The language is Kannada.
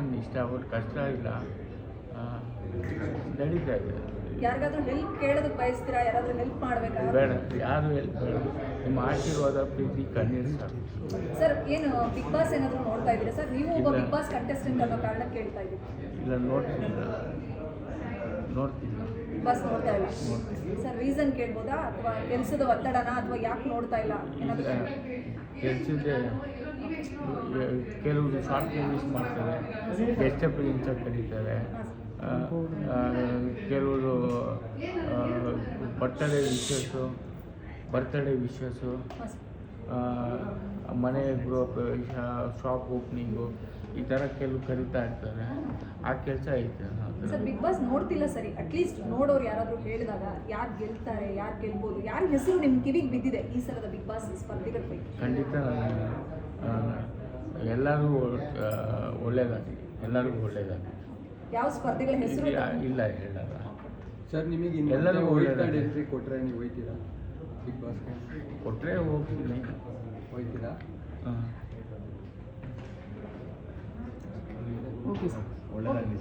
ಏನು ಇಷ್ಟಪಟ್ಟು ಕಷ್ಟ ಇಲ್ಲ, ನಡೀತಾ ಇದೆ. ಯಾರಿಗಾದ್ರೂ ಹೆಲ್ಪ್ ಕೇಳೋದಕ್ಕೆ ಬಯಸ್ತೀರಾ? ಯಾರಾದ್ರೂ ಹೆಲ್ಪ್ ಮಾಡಬೇಕಾ? ಬೇಡ, ಯಾರು ಹೆಲ್ಪ್ ಬೇಡ. ನಿಮ್ಮ ಆಶೀರ್ವಾದ, ಪ್ರೀತಿ, ಕಣ್ಣೀರು ಸಾಕು. ಸರ್, ಏನು ಬಿಗ್ ಬಾಸ್ ಏನಾದರೂ ನೋಡ್ತಾ ಇದ್ದೀರಾ ಸರ್? ನೀವು ಒಬ್ಬ ಬಿಗ್ ಬಾಸ್ ಕಂಟೆಸ್ಟೆಂಟ್ ಅನ್ನೋ ಕಾರಣ ಕೇಳ್ತಾ ಇದ್ದೀವಿ. ಇಲ್ಲ, ನೋಡ್ತಿಲ್ಲ. ಬಿಗ್ ಬಾಸ್ ನೋಡ್ತಾ ಇಲ್ಲ ಸರ್. ರೀಸನ್ ಕೇಳ್ಬೋದಾ? ಅಥವಾ ಕೆಲಸದ ಒತ್ತಡನ, ಅಥವಾ ಯಾಕೆ ನೋಡ್ತಾ ಇಲ್ಲ ಏನಾದರೂ? ಕೆಲಸದ ಕೆಲವರು ಶಾರ್ಟ್ ಮೂವೀಸ್ ಮಾಡ್ತಾರೆ, ಗೆಸ್ಟ್ ಅಪಿಯರೆನ್ಸ್ ಅಂತ ಕರೀತಾರೆ. ಕೆಲವರು ಬರ್ತ್ಡೇ ವಿಶಸ್ಸು, ಮನೆ ಗೃಹ ಶಾಪ್ ಓಪನಿಂಗು, ಈ ಥರ ಕೆಲವು ಕರೀತಾ ಇರ್ತಾರೆ. ಆ ಕೆಲಸ ಐತೆ. ಸರ್, ಬಿಗ್ ಬಾಸ್ ನೋಡ್ತಿಲ್ಲ ಸರಿ, ಅಟ್ಲೀಸ್ಟ್ ನೋಡೋರು ಯಾರಾದರೂ ಹೇಳಿದಾಗ ಯಾರು ಗೆಲ್ತಾರೆ, ಯಾರು ಗೆಲ್ಬೋದು, ಯಾರ ಹೆಸರು ನಿಮ್ಮ ಕಿವಿಗೆ ಬಿದ್ದಿದೆ ಈ ಸಲದ ಬಿಗ್ ಬಾಸ್ ಸ್ಪರ್ಧಿಗಳ ಪೈಕಿ? ಖಂಡಿತ ಎಲ್ಲರಿಗೂ ಒಳ್ಳೆಯದಾಗಲಿ, ಎಲ್ಲರಿಗೂ ಒಳ್ಳೆಯದಾಗಲಿ. ಯಾವ ಸ್ಪರ್ಧಿಗಳ ಹೆಸರು? ಇಲ್ಲ, ಹೇಳಲ್ಲ ಸರ್. ನಿಮಗೆ ಎಲ್ಲರಿಗೂ ಒಳ್ಳೆಯದಾಗಲಿ. ಎಂಟ್ರಿ ಕೊಟ್ಟರೆ ನೀವು ಹೋಯ್ತೀರಾ ಬಿಗ್ ಬಾಸ್ಗೆ? ಕೊಟ್ಟರೆ ಹೋಗ್ತೀನಿ. ಹೋಯ್ತೀರಾ? ಹಾಂ, ಓಕೆ ಸರ್. ಒಳ್ಳೆಯದಾಗಲಿ.